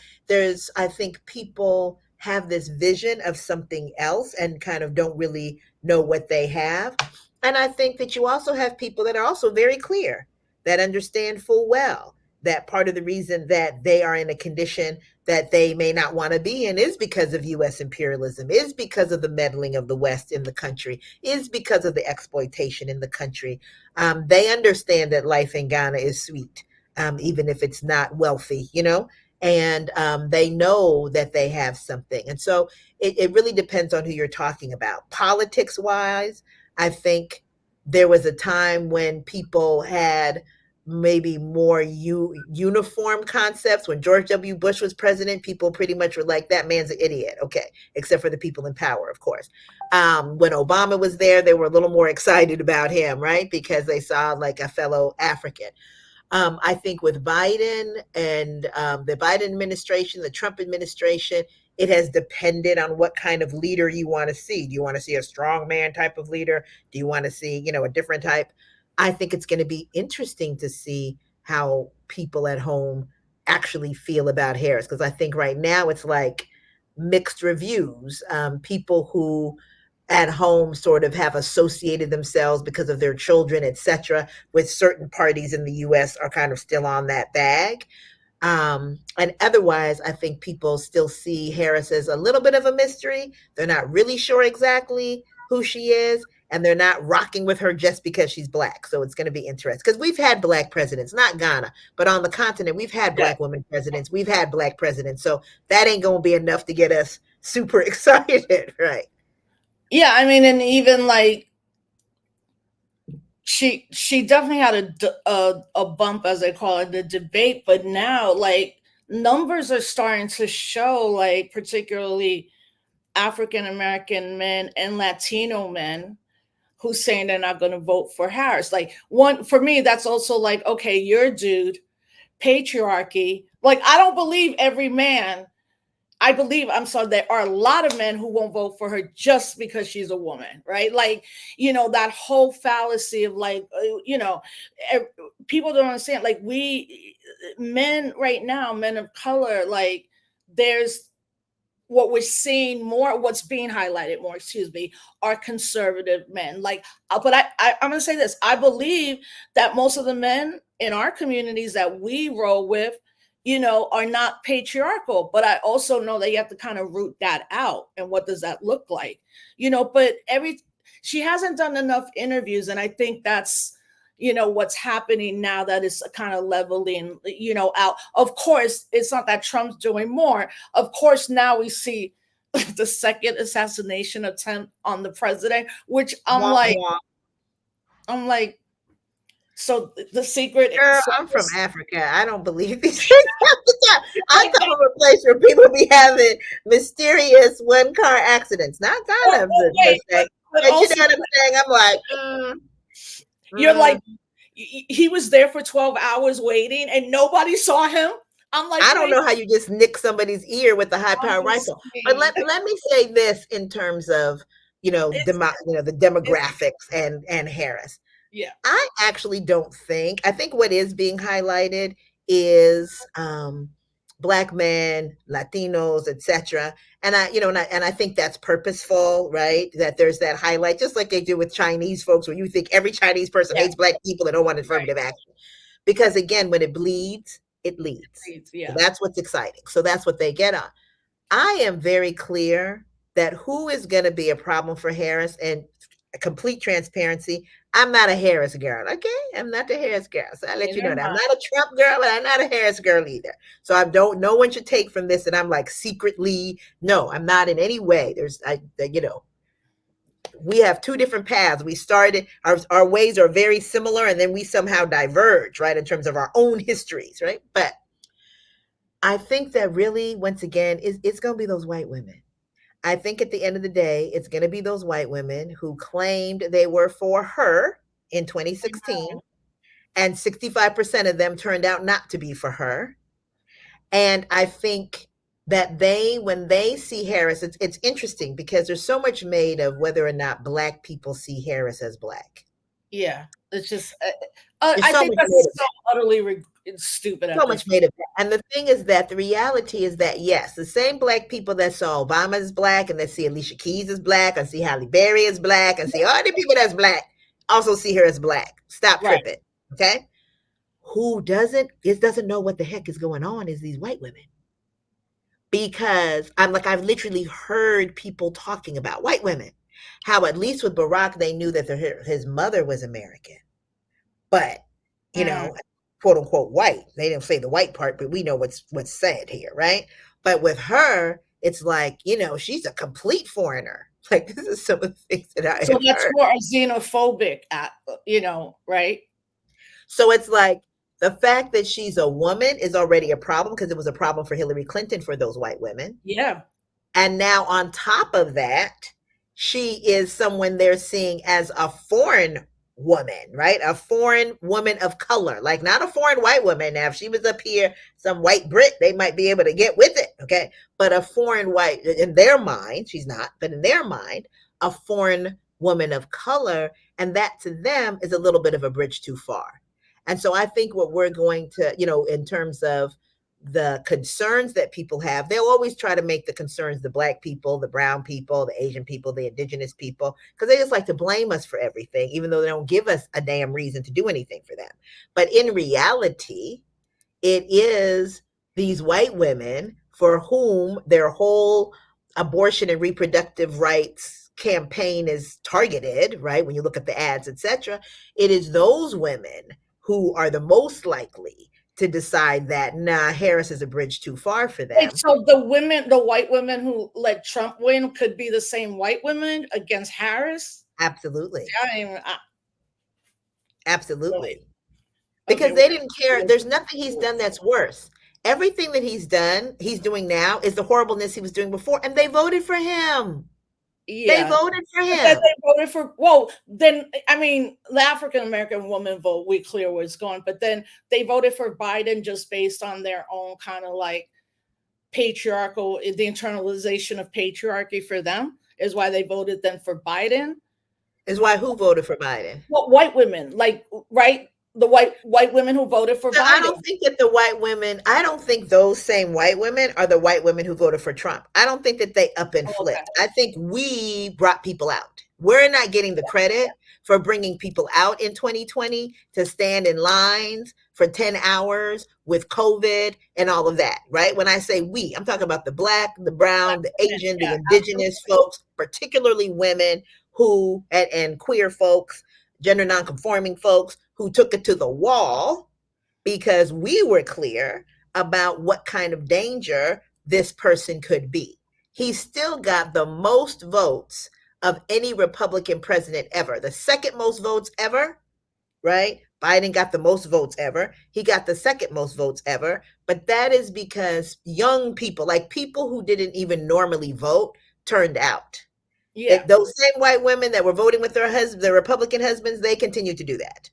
I think people have this vision of something else and kind of don't really know what they have. And I think that you also have people that are also very clear, that understand full well that part of the reason that they are in a condition that they may not want to be in is because of US imperialism, is because of the meddling of the West in the country, is because of the exploitation in the country. They understand that life in Ghana is sweet, even if it's not wealthy, and they know that they have something. And so it really depends on who you're talking about. Politics wise, I think there was a time when people had maybe more uniform concepts. When George W. Bush was president, people pretty much were like, that man's an idiot. Okay, except for the people in power, of course. When Obama was there, they were a little more excited about him, right? Because they saw like a fellow African. I think with Biden and the Biden administration, the Trump administration, it has depended on what kind of leader you want to see. Do you want to see a strong man type of leader? Do you want to see, a different type? I think it's going to be interesting to see how people at home actually feel about Harris, because I think right now it's like mixed reviews. People who at home sort of have associated themselves because of their children, etc., with certain parties in the US are kind of still on that bag. And otherwise, I think people still see Harris as a little bit of a mystery. They're not really sure exactly who she is, and they're not rocking with her just because she's black. So it's going to be interesting, because we've had black presidents, not Ghana, but on the continent, we've had Yeah. black women presidents, we've had black presidents. So that ain't going to be enough to get us super excited, right? Yeah, I mean, and even like she definitely had a bump, as they call it, the debate, but now like numbers are starting to show, like particularly African American men and Latino men who's saying they're not going to vote for Harris. Like, one for me, that's also like, okay, you're a dude, patriarchy. Like, I don't believe every man. I believe, I'm sorry, there are a lot of men who won't vote for her just because she's a woman, right? Like, that whole fallacy of like, people don't understand. Like, men right now, men of color, like, there's what we're seeing more, what's being highlighted more, excuse me, are conservative men. Like, but I'm going to say this: I believe that most of the men in our communities that we roll with, are not patriarchal. But I also know that you have to kind of root that out. And what does that look like? But she hasn't done enough interviews, and I think that's what's happening now, that is kind of leveling out. Of course, it's not that Trump's doing more. Of course, now we see the second assassination attempt on the president, which I'm Womp like, womp. I'm like, so the secret Girl, I'm from service. Africa. I don't believe these things half the time. I come from a place where people be having mysterious one-car accidents. Not Well, Ghana, well, per wait, se. but But you know also what I'm saying? I'm like, you're mm. like, he was there for 12 hours waiting and nobody saw him. I'm like, I don't wait, know how you just nick somebody's ear with a I'm high-powered just rifle. But saying. let me say this in terms of It's, the it's, demographics and Harris. yeah, I actually don't think. I think what is being highlighted is black men, Latinos, etc. And I think that's purposeful, right? That there's that highlight, just like they do with Chinese folks, where you think every Chinese person yeah, hates black people and don't want right. affirmative action. Because again, when it bleeds, it leads. So Yeah. that's what's exciting. So that's what they get on. I am very clear that who is going to be a problem for Harris, and complete transparency, I'm not a Harris girl. Okay. I'm not a Harris girl. So I let you Neither know am that I'm I. not a Trump girl, and I'm not a Harris girl either. So I don't, no one should take from this that I'm like secretly, no, I'm not in any way. We have two different paths. We started, our ways are very similar, and then we somehow diverge, right, in terms of our own histories, right? But I think that really, once again, it's going to be those white women. I think at the end of the day, it's going to be those white women who claimed they were for her in 2016, and 65% of them turned out not to be for her. And I think that when they see Harris, it's interesting because there's so much made of whether or not black people see Harris as black. Yeah. It's just, There's I so think much made that's of so utterly stupid so at much this made point. of that. And the thing is that the reality is that, yes, the same black people that saw Obama as black, and that see Alicia Keys as black, and see Halle Berry as black, and see all the people that's black, also see her as black. Stop Right. tripping. Okay. Who doesn't know what the heck is going on is these white women. Because I've literally heard people talking about white women, how at least with Barack, they knew that his mother was American, but you Mm. know, quote unquote white. They didn't say the white part, but we know what's said here, right? But with her, it's like, she's a complete foreigner. Like, this is some of the things that I So have that's heard. more a xenophobic, right? So it's like the fact that she's a woman is already a problem, because it was a problem for Hillary Clinton for those white women. Yeah. And now on top of that, she is someone they're seeing as a foreign woman, right? A foreign woman of color, like not a foreign white woman. Now, if she was up here, some white Brit, they might be able to get with it, okay? But a foreign white, in their mind, she's not, but in their mind, a foreign woman of color. And that to them is a little bit of a bridge too far. And so I think what we're going to, in terms of the concerns that people have, they'll always try to make the concerns the black people, the brown people, the Asian people, the indigenous people, because they just like to blame us for everything, even though they don't give us a damn reason to do anything for them. But in reality, it is these white women for whom their whole abortion and reproductive rights campaign is targeted, right? When you look at the ads, etc., it is those women who are the most likely to decide that, nah, Harris is a bridge too far for Wait, them. so the women, the white women who let Trump win could be the same white women against Harris? Absolutely. I don't even, really. Absolutely. Okay, Because well, they didn't care. There's nothing he's done that's worse. Everything that he's done, he's doing now is the horribleness he was doing before, and they voted for him. They yeah. voted for But then him. they voted for, well, then, I mean, the African American woman vote, we clear where it's going, but then they voted for Biden just based on their own kind of like patriarchal, the internalization of patriarchy for them is why they voted then for Biden. Is why who voted for Biden? Well, white women, like, right? The white women who voted for So I don't Biden. think that the white women, I don't think those same white women are the white women who voted for Trump. I don't think that they up and Oh, okay. flipped. I think we brought people out. We're not getting the credit for bringing people out in 2020 to stand in lines for 10 hours with COVID and all of that, right? When I say we, I'm talking about the Black, the Black brown, the women, Asian, the yeah, indigenous absolutely. folks, particularly women who, and queer folks, gender nonconforming folks who took it to the wall because we were clear about what kind of danger this person could be. He still got the most votes of any Republican president ever, the second most votes ever, right? Biden got the most votes ever. He got the second most votes ever. But that is because young people, like people who didn't even normally vote, turned out. Yeah, Those same white women that were voting with their husbands, their Republican husbands, they continue to do that.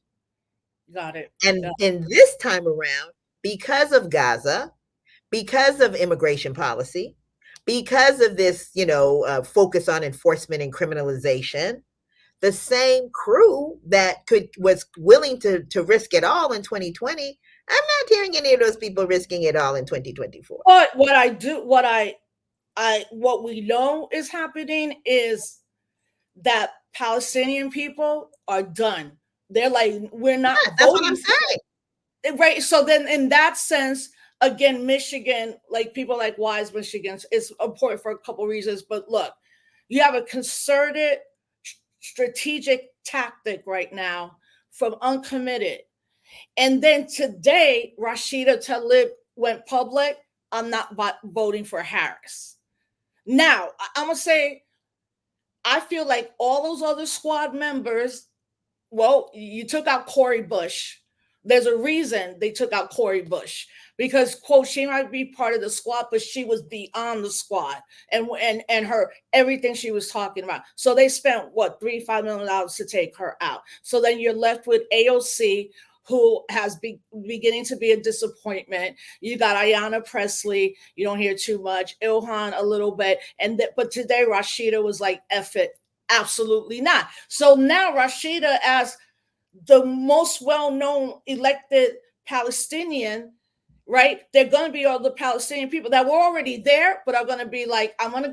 got it. Yeah. And in this time around, because of Gaza, because of immigration policy, because of this, focus on enforcement and criminalization, the same crew that was willing to risk it all in 2020, I'm not hearing any of those people risking it all in 2024. But what I do, what we know is happening is that Palestinian people are done. They're like, we're Yeah, not that's what I'm voting for saying. it. Right. So then in that sense, again, Michigan, like people like Wise Michigan is important for a couple reasons. But look, you have a concerted strategic tactic right now from uncommitted. And then today, Rashida Tlaib went public. I'm not voting for Harris. Now, I'm going to say, I feel like all those other squad members, well, you took out Cori Bush. There's a reason they took out Cori Bush because, quote, she might be part of the squad, but she was beyond the squad and her everything she was talking about. So they spent what $3-5 million to take her out. So then you're left with AOC, who has beginning to be a disappointment. You got Ayanna Presley, you don't hear too much. Ilhan a little bit, but today Rashida was like, "F it, absolutely not." So now Rashida, as the most well-known elected Palestinian, right? They're going to be all the Palestinian people that were already there, but are going to be like, I'm going to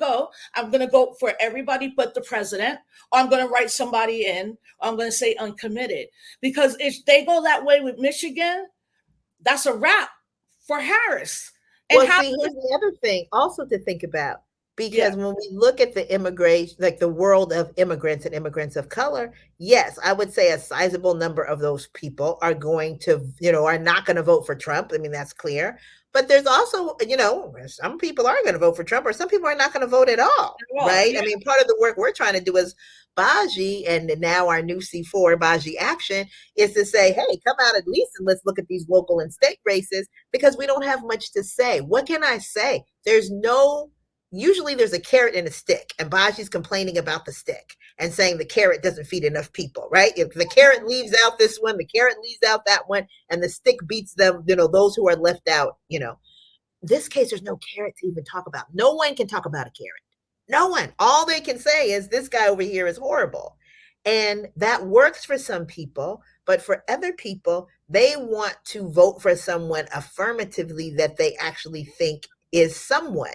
go for everybody but the president, or I'm going to write somebody in, or I'm going to say uncommitted. Because if they go that way with Michigan, that's a wrap for Harris. And Well, how, see, here's the other thing also to think about, yeah, because when we look at the immigration, like the world of immigrants and immigrants of color, yes, I would say a sizable number of those people are going to, are not going to vote for Trump. I mean, that's clear. But there's also, some people are going to vote for Trump, or some people are not going to vote at all, well, right? yeah, I mean, part of the work we're trying to do is BAJI, and now our new C4 BAJI action is to say, hey, come out at least and let's look at these local and state races, because we don't have much to say. What can I say? Usually there's a carrot and a stick, and Baji's complaining about the stick and saying the carrot doesn't feed enough people, right? If the carrot leaves out this one, the carrot leaves out that one, and the stick beats them, those who are left out, this case, there's no carrot to even talk about. No one can talk about a carrot. No one. All they can say is this guy over here is horrible. And that works for some people, but for other people, they want to vote for someone affirmatively that they actually think is someone.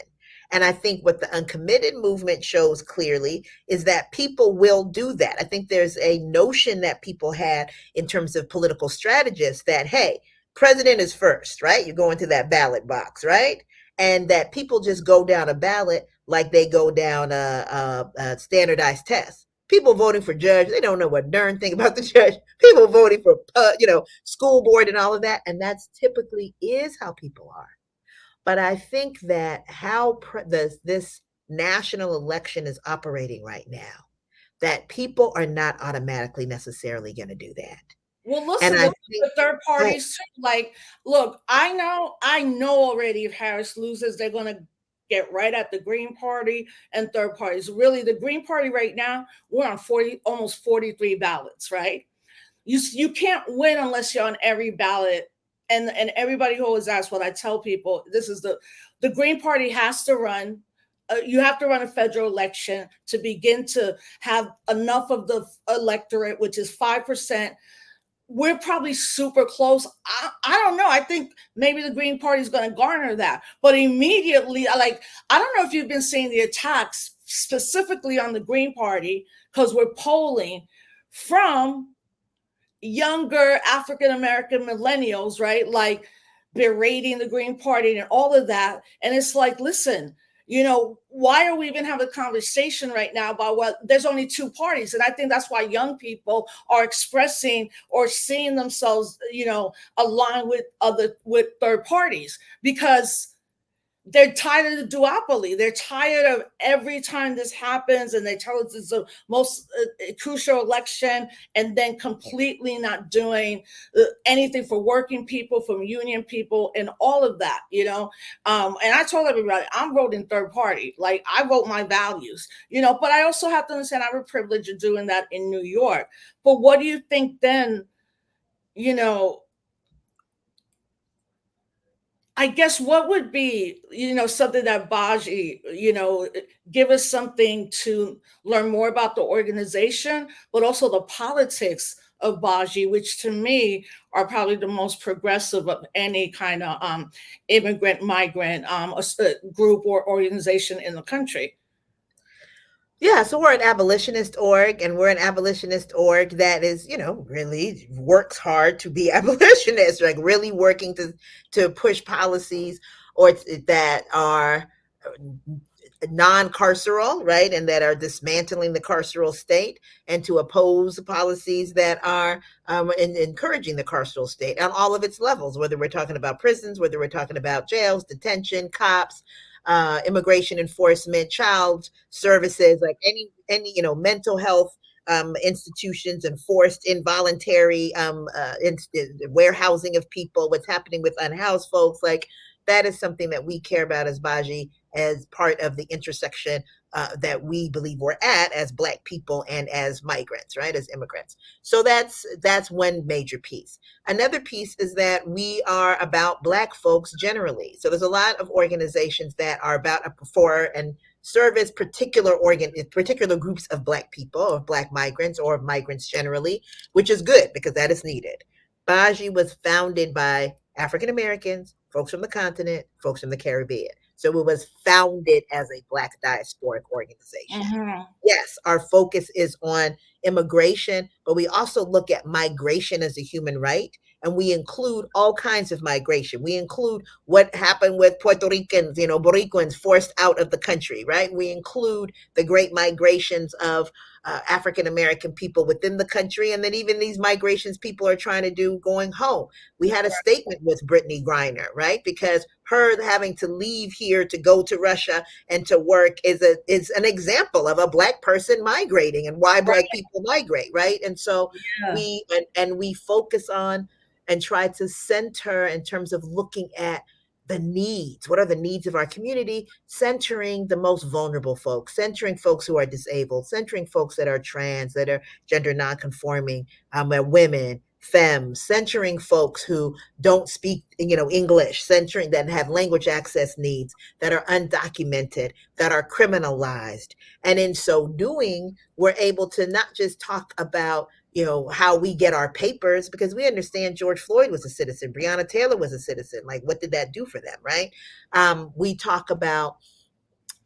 And I think what the uncommitted movement shows clearly is that people will do that. I think there's a notion that people had in terms of political strategists that, hey, president is first, right? You go into that ballot box, right? And that people just go down a ballot like they go down a standardized test. People voting for judge, they don't know what darn thing about the judge. People voting for, school board and all of that. And that's typically is how people are. But I think that how this national election is operating right now, that people are not automatically necessarily going to do that. Well, And listen, I think, the third oh, parties too. Like, look, I know already if Harris loses, they're gonna get right at the Green Party and third parties. Really, the Green Party right now, we're on 40, almost 43 ballots, right? You can't win unless you're on every ballot. And everybody who always asks what I tell people, this is the Green Party has to run. You have to run a federal election to begin to have enough of the electorate, which is 5%. We're probably super close. I don't know. I think maybe the Green Party is going to garner that. But immediately, like, I don't know if you've been seeing the attacks specifically on the Green Party because we're polling from younger African American millennials, right? Like berating the Green Party and all of that. And it's like, listen, why are we even having a conversation right now about what there's only two parties? And I think that's why young people are expressing or seeing themselves, aligned with third parties because they're tired of the duopoly. They're tired of every time this happens and they tell us it's the most crucial election and then completely not doing anything for working people, from union people, and all of that, And I told everybody, I'm voting third party. Like, I vote my values, but I also have to understand I have a privilege of doing that in New York. But what do you think then, you know, I guess what would be, something that BAJI, give us something to learn more about the organization, but also the politics of BAJI, which to me are probably the most progressive of any kind of immigrant, migrant group or organization in the country. yeah, so we're an abolitionist org, and we're an abolitionist org that is, really works hard to be abolitionist, like really working to push policies that are non-carceral, right, and that are dismantling the carceral state, and to oppose policies that are encouraging the carceral state on all of its levels, whether we're talking about prisons, whether we're talking about jails, detention, cops, immigration enforcement, child services, like any mental health institutions, enforced involuntary warehousing of people, what's happening with unhoused folks, like that is something that we care about as BAJI, as part of the intersection that we believe we're at as Black people and as migrants, right, as immigrants. So that's one major piece. Another piece is that we are about Black folks generally. So there's a lot of organizations that are about for and service particular groups of Black people or Black migrants or migrants generally, which is good because that is needed. BAJI was founded by African Americans, folks from the continent, folks from the Caribbean. So it was founded as a Black diasporic organization. Mm-hmm. Yes, our focus is on immigration, but we also look at migration as a human right. And we include all kinds of migration. We include what happened with Puerto Ricans, Boricuans forced out of the country, right? We include the great migrations of African American people within the country, and then even these migrations people are trying to do going home. We had a statement with Brittany Griner, right? Because her having to leave here to go to Russia and to work is an example of a Black person migrating and why Right. Black people migrate, right? And so Yeah. we focus on and try to center in terms of looking at the needs. What are the needs of our community? Centering the most vulnerable folks, centering folks who are disabled, centering folks that are trans, that are gender nonconforming, women, femmes, centering folks who don't speak, English, centering that have language access needs, that are undocumented, that are criminalized. And in so doing, we're able to not just talk about how we get our papers, because we understand George Floyd was a citizen, Breonna Taylor was a citizen. Like, what did that do for them, right? We talk about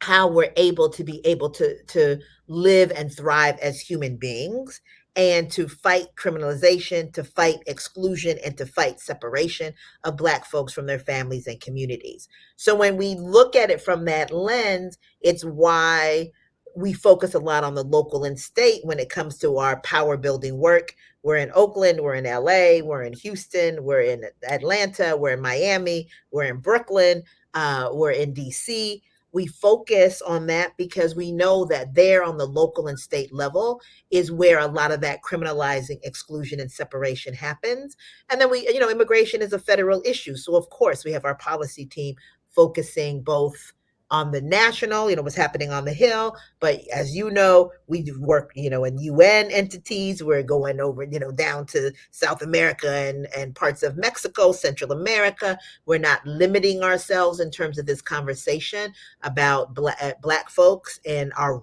how we're able to live and thrive as human beings, and to fight criminalization, to fight exclusion, and to fight separation of Black folks from their families and communities. So when we look at it from that lens, it's why we focus a lot on the local and state when it comes to our power building work. We're in Oakland, we're in LA, we're in Houston, we're in Atlanta, we're in Miami, we're in Brooklyn, we're in DC. We focus on that because we know that there on the local and state level is where a lot of that criminalizing exclusion and separation happens. And then immigration is a federal issue. So, of course, we have our policy team focusing both on the national, what's happening on the Hill. But as you know, we work, in UN entities. We're going over, down to South America and parts of Mexico, Central America. We're not limiting ourselves in terms of this conversation about black folks and our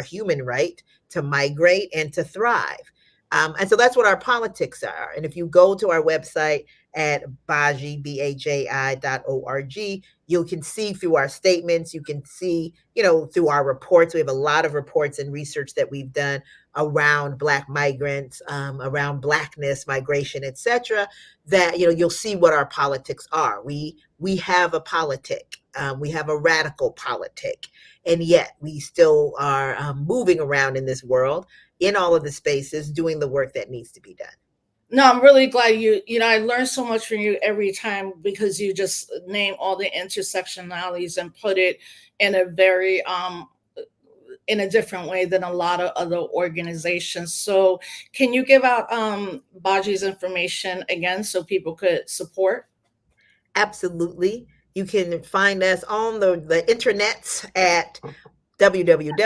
human right to migrate and to thrive. And so that's what our politics are. And if you go to our website at BAJI, BAJI.org, you can see through our statements, you can see, through our reports. We have a lot of reports and research that we've done around Black migrants, around Blackness, migration, etc. That, you'll see what our politics are. We have a politic. We have a radical politic. And yet we still are moving around in this world, in all of the spaces, doing the work that needs to be done. No, I'm really glad I learn so much from you every time because you just name all the intersectionalities and put it in a very in a different way than a lot of other organizations. So can you give out Baji's information again so people could support? Absolutely. You can find us on the internets at www.baji.org,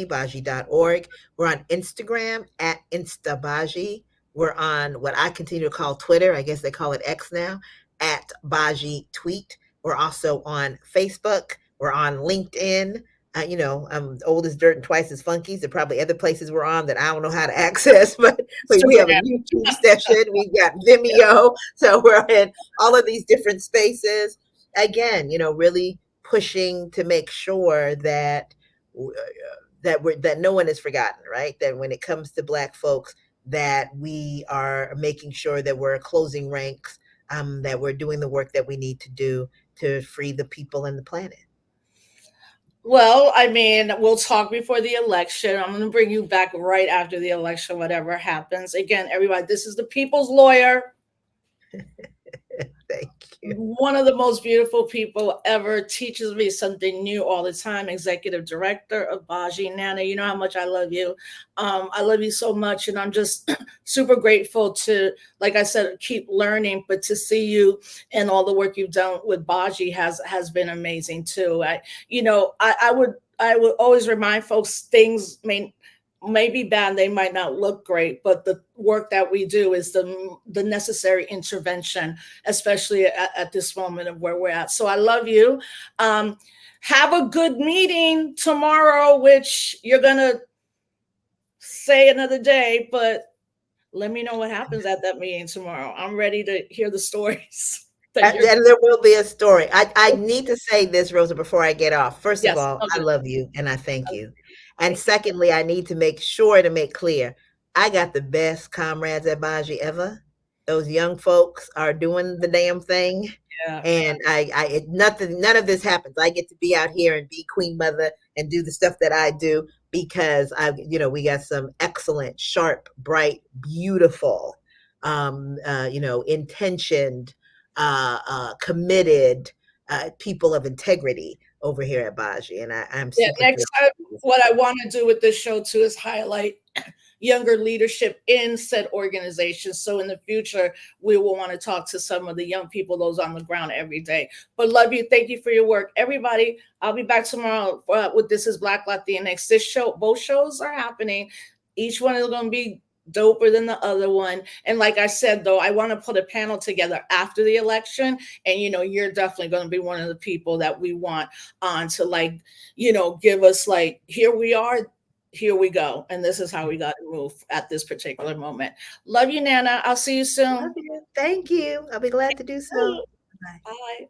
baji.org. We're on Instagram at instabaji. We're on what I continue to call Twitter. I guess they call it X now, at Baji Tweet. We're also on Facebook. We're on LinkedIn. I'm old as dirt and twice as funky. There are probably other places we're on that I don't know how to access, but we have a Superman. YouTube session. We've got Vimeo. So we're in all of these different spaces. Again, really pushing to make sure that that no one is forgotten, right? That when it comes to Black folks, that we are making sure that we're closing ranks, that we're doing the work that we need to do to free the people and the planet. Well, I mean, we'll talk before the election. I'm going to bring you back right after the election, whatever happens. Again, everybody, this is the people's lawyer. Thank you. One of the most beautiful people ever, teaches me something new all the time. Executive director of BAJI. Nana, you know how much I love you. I love you so much, and I'm just super grateful to, like I said, keep learning. But to see you and all the work you've done with BAJI has been amazing too. I would always remind folks things may be bad, they might not look great, but the work that we do is the necessary intervention, especially at this moment of where we're at. So I love you. Have a good meeting tomorrow, which you're gonna say another day, but let me know what happens at that meeting tomorrow. I'm ready to hear the stories. And there will be a story. I need to say this, Rosa, before I get off. First of Yes. all, I Okay. love you and I thank you. And Thank you. secondly, I need to make sure to make clear I got the best comrades at Baji ever. Those young folks are doing the damn thing. Yeah. And none of this happens. I get to be out here and be Queen Mother and do the stuff that I do because we got some excellent, sharp, bright, beautiful, intentioned, committed people of integrity over here at Baji, and I'm Yeah, super next thrilled. time, what I want to do with this show too is highlight younger leadership in said organizations. So in the future, we will want to talk to some of the young people, those on the ground every day. But love you. Thank you for your work. Everybody, I'll be back tomorrow with This is Black Latinx. This show, both shows are happening. Each one is going to be doper than the other one. And like I said, though, I want to put a panel together after the election. And, you're definitely going to be one of the people that we want on to give us here we are, here we go. And this is how we got to move at this particular moment. Love you, Nana. I'll see you Love soon. you. Thank you. I'll be glad to do so. Bye. Bye.